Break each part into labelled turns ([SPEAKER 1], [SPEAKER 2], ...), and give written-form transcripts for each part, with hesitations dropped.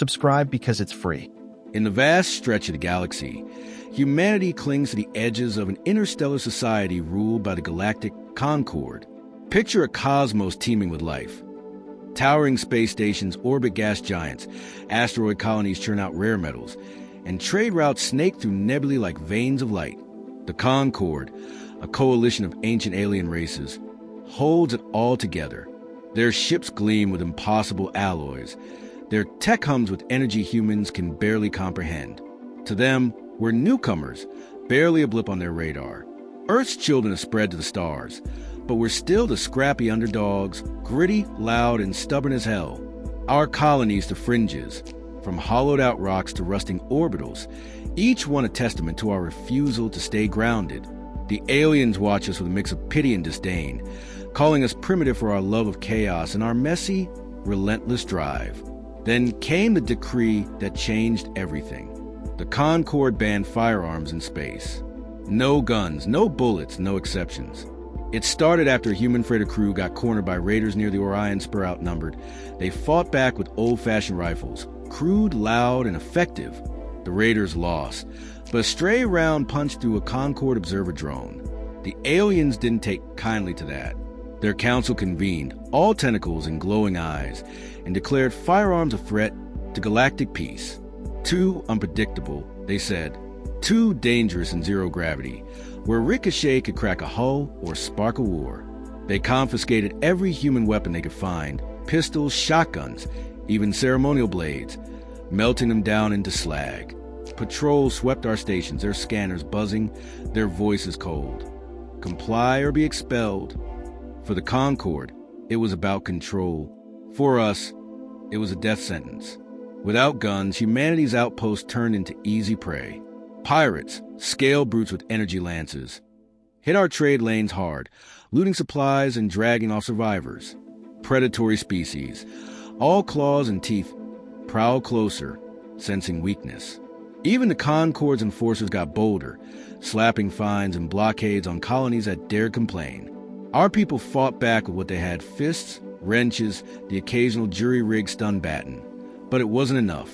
[SPEAKER 1] Subscribe because it's free.
[SPEAKER 2] In the vast stretch of the galaxy, humanity clings to the edges of an interstellar society ruled by the Galactic Concord. Picture a cosmos teeming with life. Towering space stations orbit gas giants, asteroid colonies churn out rare metals, and trade routes snake through nebulae like veins of light. The Concord, a coalition of ancient alien races, holds it all together. Their ships gleam with impossible alloys. Their tech hums with energy humans can barely comprehend. To them, we're newcomers, barely a blip on their radar. Earth's children have spread to the stars, but we're still the scrappy underdogs, gritty, loud, and stubborn as hell. Our colonies to fringes, from hollowed-out rocks to rusting orbitals, each one a testament to our refusal to stay grounded. The aliens watch us with a mix of pity and disdain, calling us primitive for our love of chaos and our messy, relentless drive. Then came the decree that changed everything. The Concord banned firearms in space. No guns, no bullets, no exceptions. It started after a human freighter crew got cornered by raiders near the Orion Spur outnumbered. They fought back with old-fashioned rifles, crude, loud, and effective. The raiders lost, but a stray round punched through a Concord observer drone. The aliens didn't take kindly to that. Their council convened, all tentacles and glowing eyes, and declared firearms a threat to galactic peace. Too unpredictable, they said. Too dangerous in zero gravity, where ricochet could crack a hull or spark a war. They confiscated every human weapon they could find, pistols, shotguns, even ceremonial blades, melting them down into slag. Patrols swept our stations, their scanners buzzing, their voices cold. Comply or be expelled. For the Concord, it was about control. For us, it was a death sentence. Without guns, humanity's outpost turned into easy prey. Pirates, scale brutes with energy lances, hit our trade lanes hard, looting supplies and dragging off survivors. Predatory species, all claws and teeth, prowl closer, sensing weakness. Even the Concord's enforcers got bolder, slapping fines and blockades on colonies that dared complain. Our people fought back with what they had: fists, wrenches, the occasional jury-rigged stun baton. But it wasn't enough.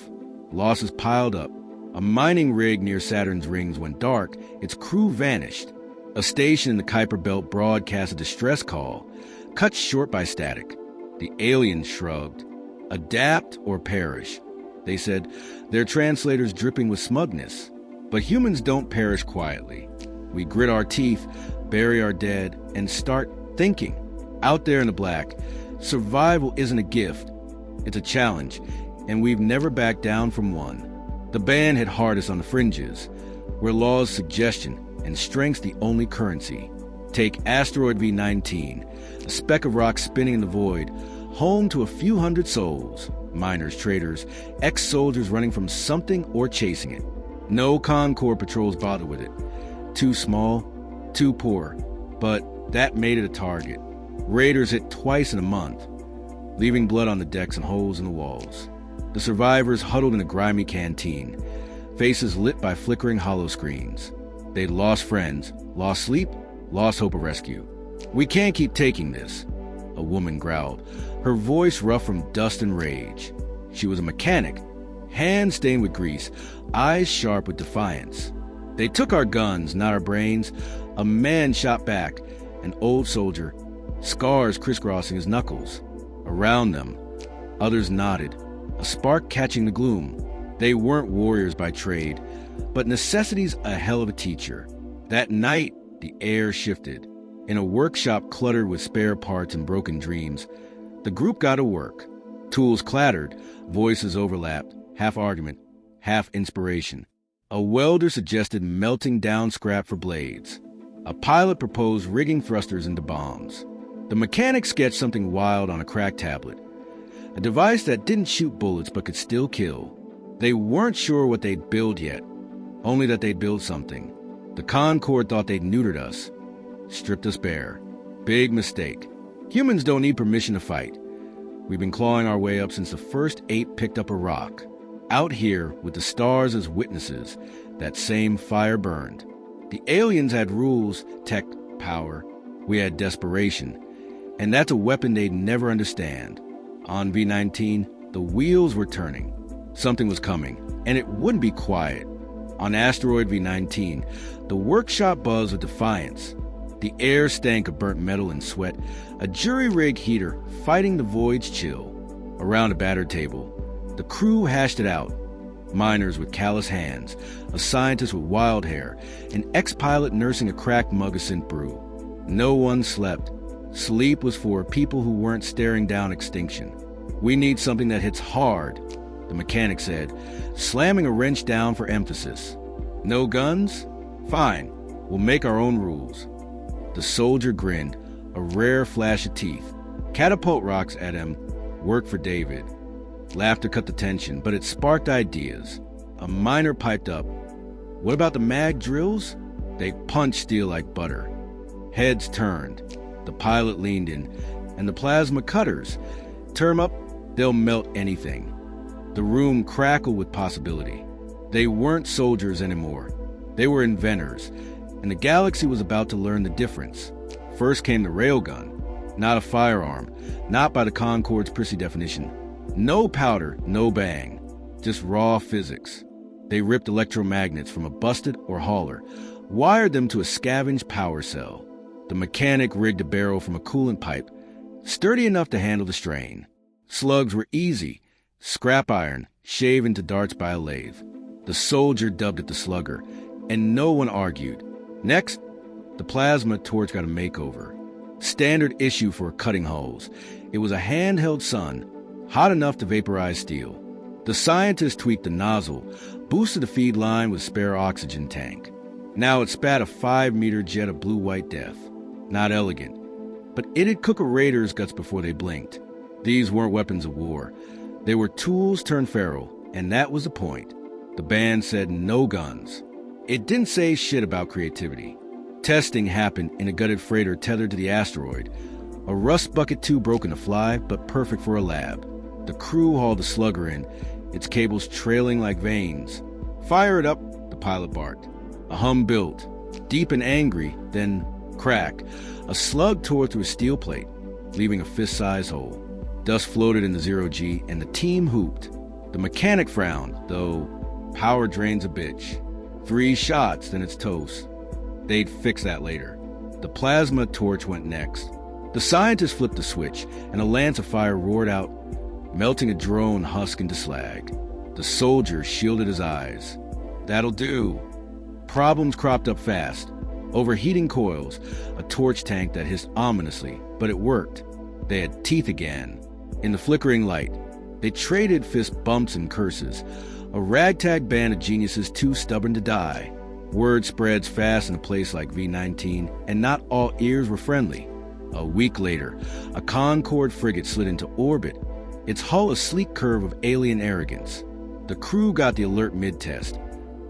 [SPEAKER 2] Losses piled up. A mining rig near Saturn's rings went dark, its crew vanished. A station in the Kuiper Belt broadcast a distress call, cut short by static. The aliens shrugged. Adapt or perish. They said, their translators dripping with smugness. But humans don't perish quietly. We grit our teeth, bury our dead, and start thinking. Out there in the black, survival isn't a gift. It's a challenge, and we've never backed down from one. The ban hit hardest on the fringes, where law's suggestion and strength's the only currency. Take Asteroid V-19, a speck of rock spinning in the void, home to a few hundred souls, miners, traders, ex-soldiers running from something or chasing it. No Concord patrols bother with it. Too small, too poor, but that made it a target. Raiders hit twice in a month, leaving blood on the decks and holes in the walls. The survivors huddled in a grimy canteen, faces lit by flickering hollow screens. They'd lost friends, lost sleep, lost hope of rescue. We can't keep taking this, a woman growled, her voice rough from dust and rage. She was a mechanic, hands stained with grease, eyes sharp with defiance. They took our guns, not our brains. A man shot back, an old soldier, scars crisscrossing his knuckles. Around them, others nodded, a spark catching the gloom. They weren't warriors by trade, but necessity's a hell of a teacher. That night, the air shifted. In a workshop cluttered with spare parts and broken dreams, the group got to work. Tools clattered, voices overlapped, half argument, half inspiration. A welder suggested melting down scrap for blades. A pilot proposed rigging thrusters into bombs. The mechanic sketched something wild on a cracked tablet, a device that didn't shoot bullets but could still kill. They weren't sure what they'd build yet, only that they'd build something. The Concord thought they'd neutered us, stripped us bare. Big mistake. Humans don't need permission to fight. We've been clawing our way up since the first ape picked up a rock. Out here, with the stars as witnesses, that same fire burned. The aliens had rules, tech, power. We had desperation. And that's a weapon they'd never understand. On V-19, the wheels were turning. Something was coming, and it wouldn't be quiet. On asteroid V19, the workshop buzzed with defiance. The air stank of burnt metal and sweat, a jury-rig heater fighting the void's chill. Around a battered table, the crew hashed it out. Miners with callous hands, a scientist with wild hair, an ex-pilot nursing a cracked mug of synth brew. No one slept. Sleep was for people who weren't staring down extinction. "We need something that hits hard," the mechanic said, slamming a wrench down for emphasis. "No guns? Fine, we'll make our own rules." The soldier grinned, a rare flash of teeth. Catapult rocks at him worked for David. Laughter cut the tension, but it sparked ideas. A miner piped up. "What about the mag drills? They punch steel like butter." Heads turned. The pilot leaned in. "And the plasma cutters? Term up, they'll melt anything." The room crackled with possibility. They weren't soldiers anymore. They were inventors, and the galaxy was about to learn the difference. First came the railgun. Not a firearm, not by the Concorde's prissy definition. No powder, no bang, just raw physics. They ripped electromagnets from a busted or hauler, wired them to a scavenged power cell. The mechanic rigged a barrel from a coolant pipe, sturdy enough to handle the strain. Slugs were easy, scrap iron shaved into darts by a lathe. The soldier dubbed it the slugger, and no one argued. Next, the plasma torch got a makeover. Standard issue for cutting holes. It was a handheld sun, hot enough to vaporize steel. The scientist tweaked the nozzle, boosted the feed line with spare oxygen tank. Now it spat a 5-meter jet of blue-white death. Not elegant, but it'd cook a raider's guts before they blinked. These weren't weapons of war. They were tools turned feral, and that was the point. The band said no guns. It didn't say shit about creativity. Testing happened in a gutted freighter tethered to the asteroid. A rust bucket too broken to fly, but perfect for a lab. The crew hauled the slugger in, its cables trailing like veins. "Fire it up," the pilot barked. A hum built, deep and angry, then crack. A slug tore through a steel plate, leaving a fist-sized hole. Dust floated in the zero-G, and the team hooped. The mechanic frowned, though power drains a bitch. 3 shots, then it's toast. They'd fix that later. The plasma torch went next. The scientist flipped the switch, and a lance of fire roared out, melting a drone husk into slag. The soldier shielded his eyes. "That'll do." Problems cropped up fast. Overheating coils, a torch tank that hissed ominously, but it worked. They had teeth again. In the flickering light, they traded fist bumps and curses. A ragtag band of geniuses too stubborn to die. Word spreads fast in a place like V19, and not all ears were friendly. A week later, a Concorde frigate slid into orbit, its hull a sleek curve of alien arrogance. The crew got the alert mid-test,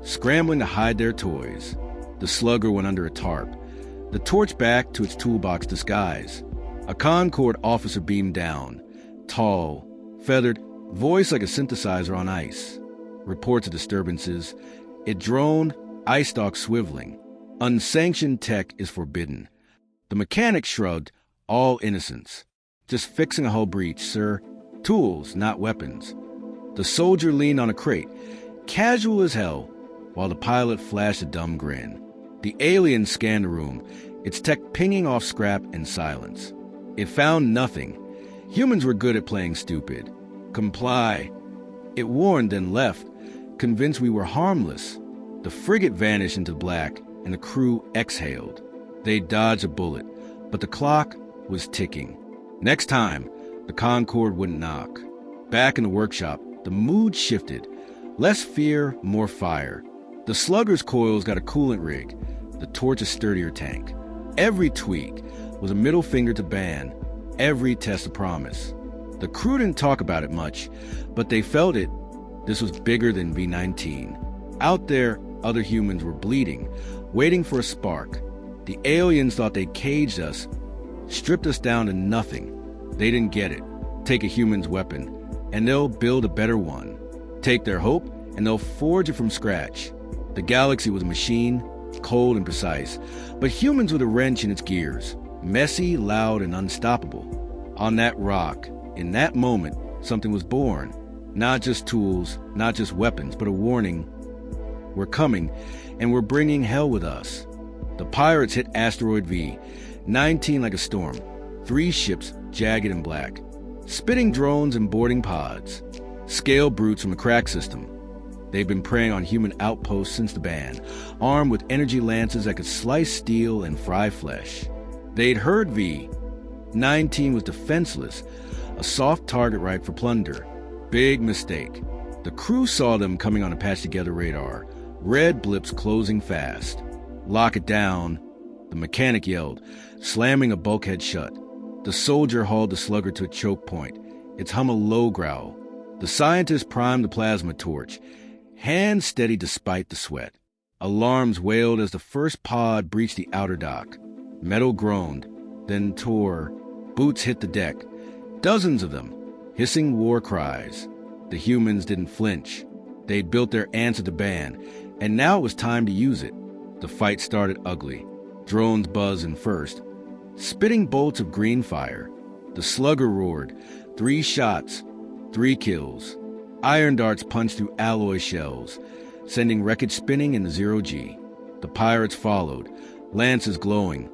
[SPEAKER 2] scrambling to hide their toys. The slugger went under a tarp, the torch back to its toolbox disguise. A Concorde officer beamed down, tall, feathered, voice like a synthesizer on ice. Reports of disturbances. It droned, eye stalk swiveling. Unsanctioned tech is forbidden. The mechanic shrugged, all innocence. "Just fixing a hull breach, sir. Tools, not weapons." The soldier leaned on a crate, casual as hell, while the pilot flashed a dumb grin. The alien scanned the room, its tech pinging off scrap and silence. It found nothing. Humans were good at playing stupid. "Comply." It warned, then left, convinced we were harmless. The frigate vanished into black, and the crew exhaled. They dodged a bullet, but the clock was ticking. Next time, the Concorde wouldn't knock. Back in the workshop, the mood shifted. Less fear, more fire. The slugger's coils got a coolant rig, the torch a sturdier tank. Every tweak was a middle finger to ban, every test a promise. The crew didn't talk about it much, but they felt it. This was bigger than V19. Out there, other humans were bleeding, waiting for a spark. The aliens thought they'd caged us, stripped us down to nothing. They didn't get it. Take a human's weapon, and they'll build a better one. Take their hope, and they'll forge it from scratch. The galaxy was a machine, cold and precise, but humans with a wrench in its gears, messy, loud, and unstoppable. On that rock, in that moment, something was born. Not just tools, not just weapons, but a warning. We're coming, and we're bringing hell with us. The pirates hit asteroid V-19 like a storm. 3 ships, jagged and black. Spitting drones and boarding pods. Scale brutes from a crack system. They've been preying on human outposts since the ban, armed with energy lances that could slice steel and fry flesh. They'd heard V-19 was defenseless, a soft target right for plunder. Big mistake. The crew saw them coming on a patched-together radar. Red blips closing fast. Lock it down, the mechanic yelled, slamming a bulkhead shut. The soldier hauled the slugger to a choke point, its hum a low growl. The scientist primed the plasma torch, hands steady despite the sweat. Alarms wailed as the first pod breached the outer dock. Metal groaned, then tore. Boots hit the deck. Dozens of them, hissing war cries. The humans didn't flinch. They'd built their answer to ban, and now it was time to use it. The fight started ugly. Drones buzzing first, spitting bolts of green fire. The slugger roared. 3 shots, 3 kills. Iron darts punched through alloy shells, sending wreckage spinning in the 0G. The pirates followed, lances glowing,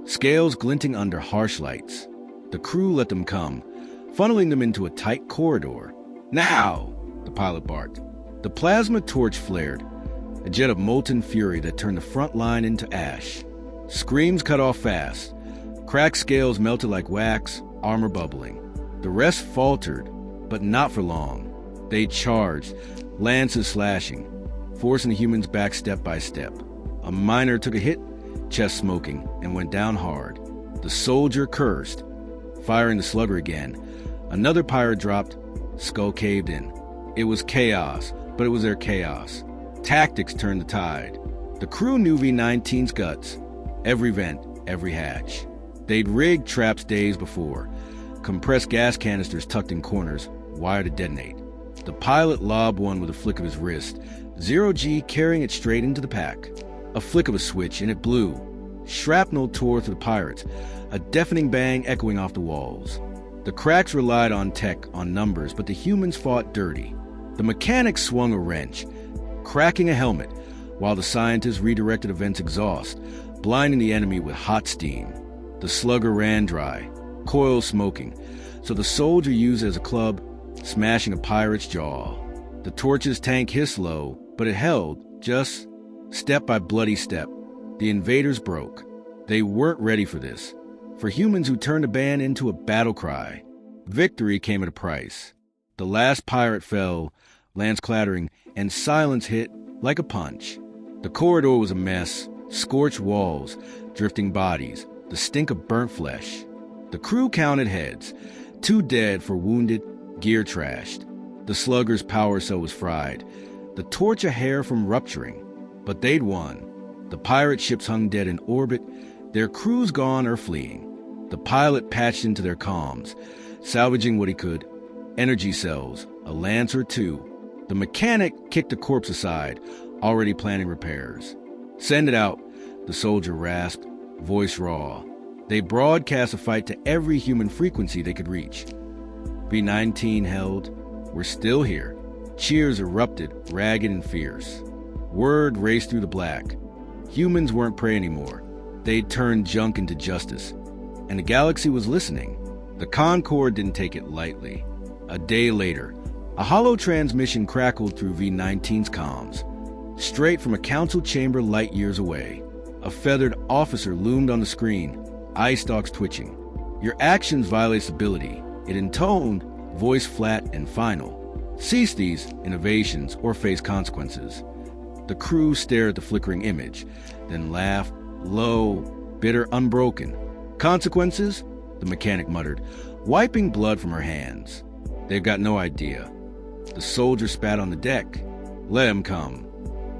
[SPEAKER 2] scales glinting under harsh lights. The crew let them come, funneling them into a tight corridor. Now, the pilot barked. The plasma torch flared, a jet of molten fury that turned the front line into ash. Screams cut off fast. Cracked scales melted like wax, armor bubbling. The rest faltered, but not for long. They charged, lances slashing, forcing the humans back step by step. A miner took a hit, chest smoking, and went down hard. The soldier cursed, firing the slugger again. Another pirate dropped, skull caved in. It was chaos, but it was their chaos. Tactics turned the tide. The crew knew V-19's guts. Every vent, every hatch. They'd rigged traps days before. Compressed gas canisters tucked in corners, wired to detonate. The pilot lobbed one with a flick of his wrist, 0G carrying it straight into the pack. A flick of a switch, and it blew. Shrapnel tore through the pirates, a deafening bang echoing off the walls. The cracks relied on tech, on numbers, but the humans fought dirty. The mechanic swung a wrench, cracking a helmet, while the scientists redirected a vent's exhaust, blinding the enemy with hot steam. The slugger ran dry, coils smoking, so the soldier used it as a club, smashing a pirate's jaw. The torch's tank hissed low, but it held, just step by bloody step. The invaders broke. They weren't ready for this. For humans who turned a ban into a battle cry. Victory came at a price. The last pirate fell, lance clattering, and silence hit like a punch. The corridor was a mess, scorched walls, drifting bodies, the stink of burnt flesh. The crew counted heads, 2 dead for wounded, gear trashed. The slugger's power cell was fried, the torch a hair from rupturing. But they'd won. The pirate ships hung dead in orbit, their crews gone or fleeing. The pilot patched into their comms, salvaging what he could. Energy cells, a lance or 2. The mechanic kicked the corpse aside, already planning repairs. Send it out, the soldier rasped, voice raw. They broadcast a fight to every human frequency they could reach. V-19 held, "We're still here." Cheers erupted, ragged and fierce. Word raced through the black. Humans weren't prey anymore. They'd turned junk into justice. And the galaxy was listening. The Concorde didn't take it lightly. A day later, a hollow transmission crackled through V-19's comms. Straight from a council chamber light years away. A feathered officer loomed on the screen, eye stalks twitching. "Your actions violate stability," it intoned, voice flat and final. "Cease these innovations or face consequences." The crew stared at the flickering image, then laughed, low, bitter, unbroken. "Consequences?" the mechanic muttered, wiping blood from her hands. "They've got no idea." The soldier spat on the deck. "Let him come."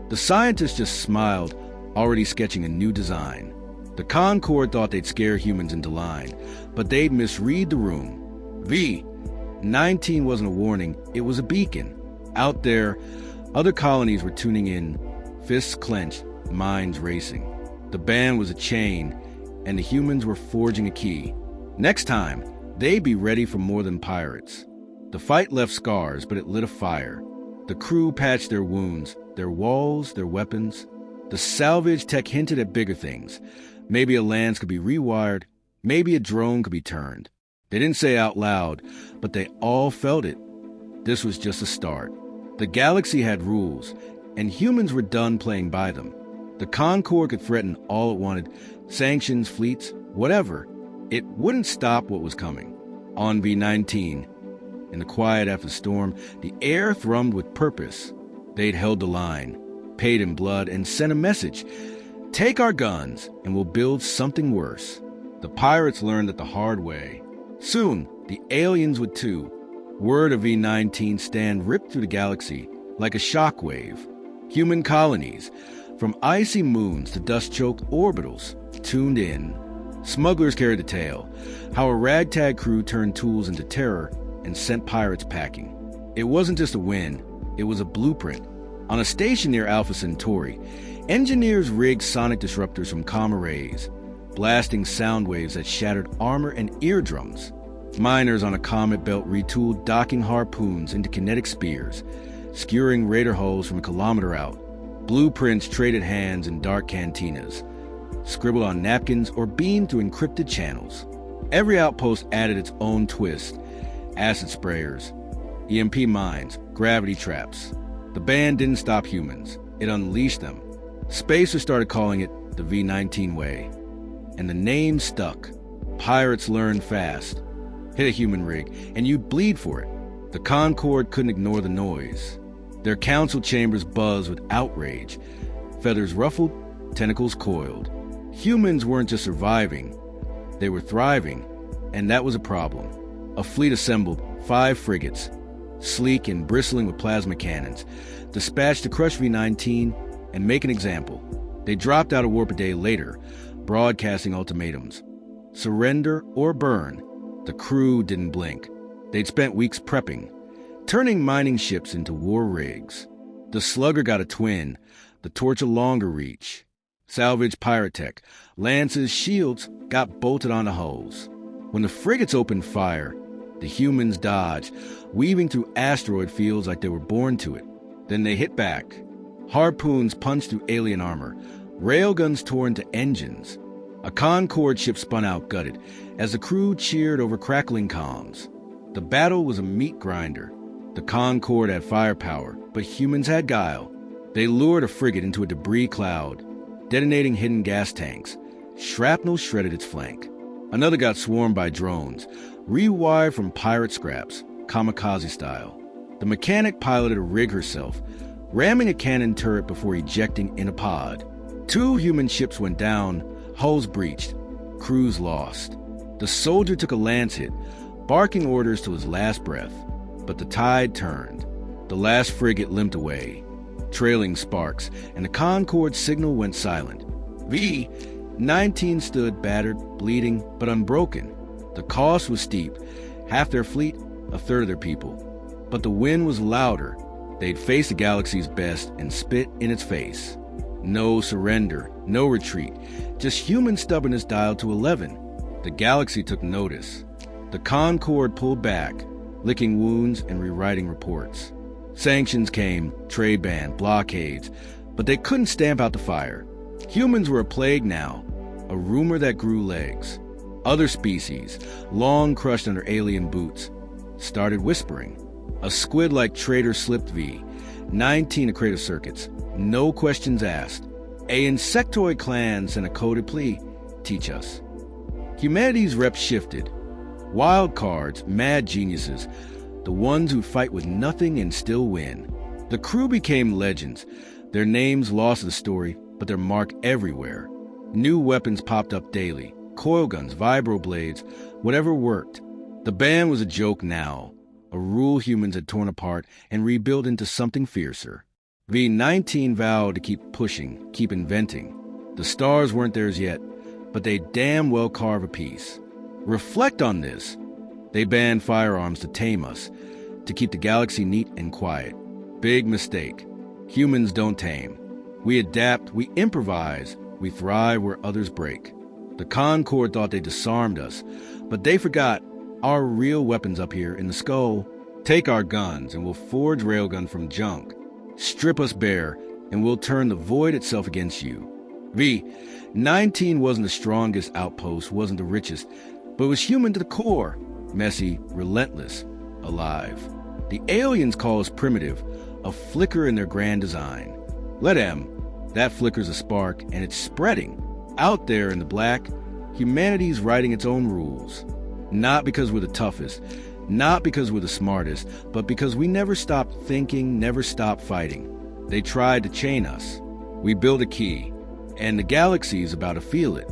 [SPEAKER 2] The scientist just smiled, already sketching a new design. The Concorde thought they'd scare humans into line, but they'd misread the room. V-19 wasn't a warning, it was a beacon. Out there, other colonies were tuning in, fists clenched, minds racing. The band was a chain, and the humans were forging a key. Next time, they'd be ready for more than pirates. The fight left scars, but it lit a fire. The crew patched their wounds, their walls, their weapons. The salvage tech hinted at bigger things. Maybe a lance could be rewired, maybe a drone could be turned. They didn't say out loud, but they all felt it. This was just a start. The galaxy had rules, and humans were done playing by them. The Concord could threaten all it wanted, sanctions, fleets, whatever. It wouldn't stop what was coming. On V-19, in the quiet after the storm, the air thrummed with purpose. They'd held the line, paid in blood, and sent a message. Take our guns, and we'll build something worse. The pirates learned it the hard way. Soon, the aliens would too. Word of V-19 stand ripped through the galaxy like a shockwave. Human colonies, from icy moons to dust-choked orbitals, tuned in. Smugglers carried the tale, how a ragtag crew turned tools into terror and sent pirates packing. It wasn't just a win, it was a blueprint. On a station near Alpha Centauri, engineers rigged sonic disruptors from comm arrays, blasting sound waves that shattered armor and eardrums. Miners on a comet belt retooled docking harpoons into kinetic spears, skewering raider hulls from a kilometer out. Blueprints traded hands in dark cantinas, scribbled on napkins or beamed through encrypted channels. Every outpost added its own twist: acid sprayers, EMP mines, gravity traps. The ban didn't stop humans, it unleashed them. Spacers started calling it the V-19 way, and the name stuck. Pirates learned fast. Hit a human rig, and you'd bleed for it. The Concord couldn't ignore the noise. Their council chambers buzzed with outrage. Feathers ruffled, tentacles coiled. Humans weren't just surviving, they were thriving, and that was a problem. A fleet assembled, 5 frigates, sleek and bristling with plasma cannons, dispatched to crush V-19 and make an example. They dropped out of warp a day later, broadcasting ultimatums. Surrender or burn. The crew didn't blink. They'd spent weeks prepping, turning mining ships into war rigs. The Slugger got a twin, the Torch a longer reach. Salvage pirate tech, lances, shields got bolted onto hulls. When the frigates opened fire, the humans dodged, weaving through asteroid fields like they were born to it. Then they hit back. Harpoons punched through alien armor. Railguns tore into engines. A Concord ship spun out gutted as the crew cheered over crackling comms. The battle was a meat grinder. The Concord had firepower, but humans had guile. They lured a frigate into a debris cloud, detonating hidden gas tanks. Shrapnel shredded its flank. Another got swarmed by drones, rewired from pirate scraps, kamikaze style. The mechanic piloted a rig herself, ramming a cannon turret before ejecting in a pod. 2 human ships went down, hulls breached, crews lost. The soldier took a lance hit, barking orders to his last breath. But the tide turned. The last frigate limped away, trailing sparks, and the Concord signal went silent. V-19 stood battered, bleeding, but unbroken. The cost was steep. Half their fleet, a third of their people. But the wind was louder. They'd face the galaxy's best and spit in its face. No surrender, no retreat, just human stubbornness dialed to 11. The galaxy took notice. The Concord pulled back, licking wounds and rewriting reports. Sanctions came, trade ban, blockades, but they couldn't stamp out the fire. Humans were a plague now, a rumor that grew legs. Other species, long crushed under alien boots, started whispering. A squid-like traitor slipped V-19 a crate of circuits, no questions asked. A insectoid clan sent a coded plea, teach us. Humanity's reps shifted. Wild cards, mad geniuses, the ones who fight with nothing and still win. The crew became legends, their names lost to the story, but their mark everywhere. New weapons popped up daily, coil guns, vibroblades, whatever worked. The ban was a joke now, a rule humans had torn apart and rebuilt into something fiercer. V-19 vowed to keep pushing, keep inventing. The stars weren't theirs yet, but they damn well carve a piece. Reflect on this. They banned firearms to tame us, to keep the galaxy neat and quiet. Big mistake. Humans don't tame. We adapt, we improvise, we thrive where others break. The Concord thought they disarmed us, but they forgot our real weapons up here in the skull, Take our guns, and we'll forge railgun from junk. Strip us bare, and we'll turn the void itself against you. V, 19 wasn't the strongest outpost, wasn't the richest, but was human to the core. Messy, relentless, alive. The aliens call us primitive, a flicker in their grand design. Let M. That flicker's a spark, and it's spreading. Out there in the black, humanity's writing its own rules. Not because we're the toughest, not because we're the smartest, but because we never stopped thinking, never stopped fighting. They tried to chain us. We built a key, and the galaxy's about to feel it.